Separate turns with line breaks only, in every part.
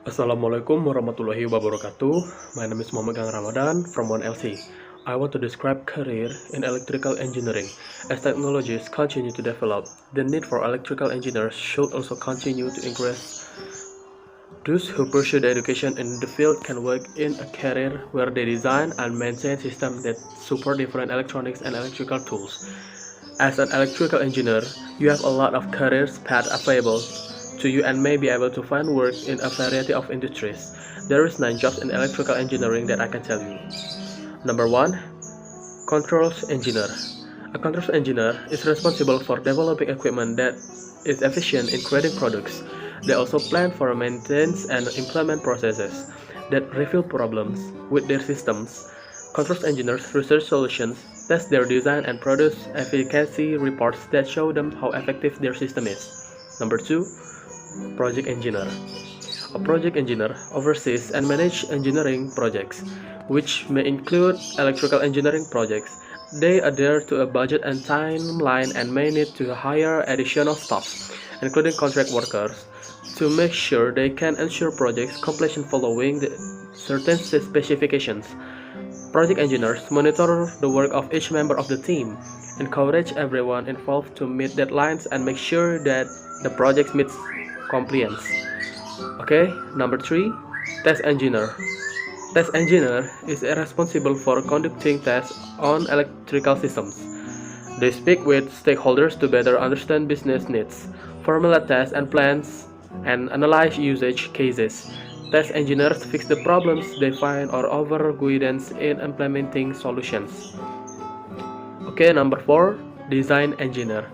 Assalamualaikum warahmatullahi wabarakatuh. My name is Muhammad Gang Ramadan from 1LC. I want to describe career in electrical engineering. As technologies continue to develop, the need for electrical engineers should also continue to increase. Those who pursue the education in the field can work in a career where they design and maintain systems that support different electronics and electrical tools. As an electrical engineer, you have a lot of careers paths available to you and may be able to find work in a variety of industries. There is 9 jobs in electrical engineering that I can tell you. Number 1. Controls engineer. A controls engineer is responsible for developing equipment that is efficient in creating products. They also plan for maintenance and implement processes that reveal problems with their systems. Controls engineers research solutions, test their design, and produce efficacy reports that show them how effective their system is. Number 2. Project engineer. A project engineer oversees and manages engineering projects, which may include electrical engineering projects. They adhere to a budget and timeline and may need to hire additional staff, including contract workers, to make sure they can ensure project completion following certain specifications. Project engineers monitor the work of each member of the team, encourage everyone involved to meet deadlines, and make sure that the project meets compliance. Okay, number 3, test engineer. Test engineer is responsible for conducting tests on electrical systems. They speak with stakeholders to better understand business needs, formulate tests and plans, and analyze usage cases. Test engineers fix the problems they find or offer guidance in implementing solutions. Okay, number 4, design engineer.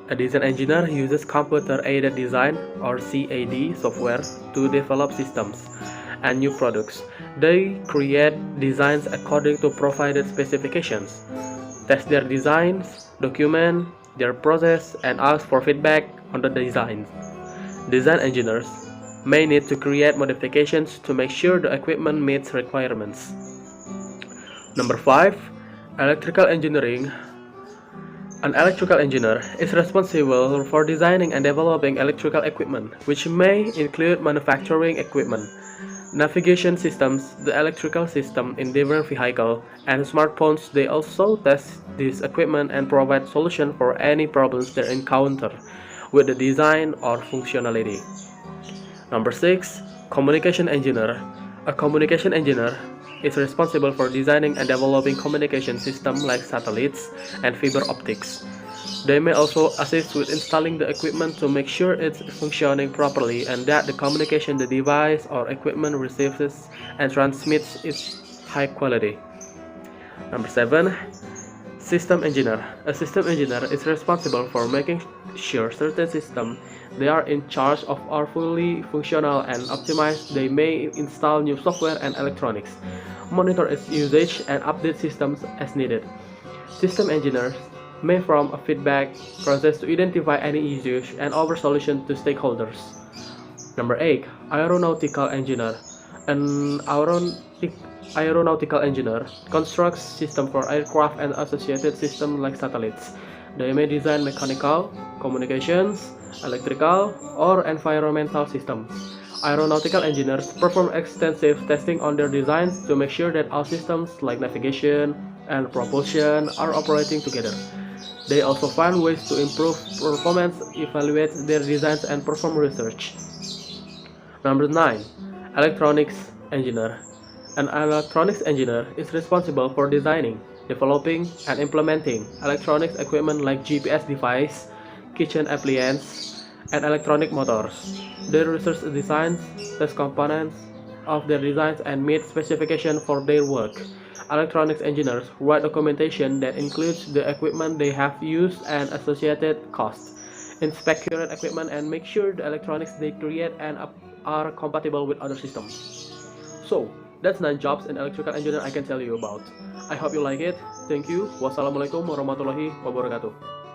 A design engineer uses computer-aided design or CAD software to develop systems and new products. They create designs according to provided specifications, test their designs, document their process, and ask for feedback on the designs. Design engineers may need to create modifications to make sure the equipment meets requirements. Number 5, electrical engineering. An electrical engineer is responsible for designing and developing electrical equipment, which may include manufacturing equipment, navigation systems, the electrical system in different vehicles, and smartphones. They also test this equipment and provide solutions for any problems they encounter with the design or functionality. Number 6, communication engineer. A communication engineer is responsible for designing and developing communication systems like satellites and fiber optics. They may also assist with installing the equipment to make sure it's functioning properly and that the communication the device or equipment receives and transmits is high quality. Number 7, system engineer. A system engineer is responsible for making sure certain systems they are in charge of are fully functional and optimized. They may install new software and electronics, monitor its usage, and update systems as needed. System engineers may form a feedback process to identify any issues and offer solutions to stakeholders. Number 8, aeronautical engineer. An aeronautical engineer constructs systems for aircraft and associated systems like satellites. They may design mechanical, communications, electrical, or environmental systems. Aeronautical engineers perform extensive testing on their designs to make sure that all systems like navigation and propulsion are operating together. They also find ways to improve performance, evaluate their designs, and perform research. Number 9, electronics engineer. An electronics engineer is responsible for designing, developing, and implementing electronics equipment like GPS device, kitchen appliances, and electronic motors. They research designs, test components of their designs, and meet specifications for their work. Electronics engineers write documentation that includes the equipment they have used and associated costs, inspect current equipment, and make sure the electronics they create and are compatible with other systems. So, that's 9 jobs in electrical engineering I can tell you about. I hope you like it. Thank you. Wassalamualaikum warahmatullahi wabarakatuh.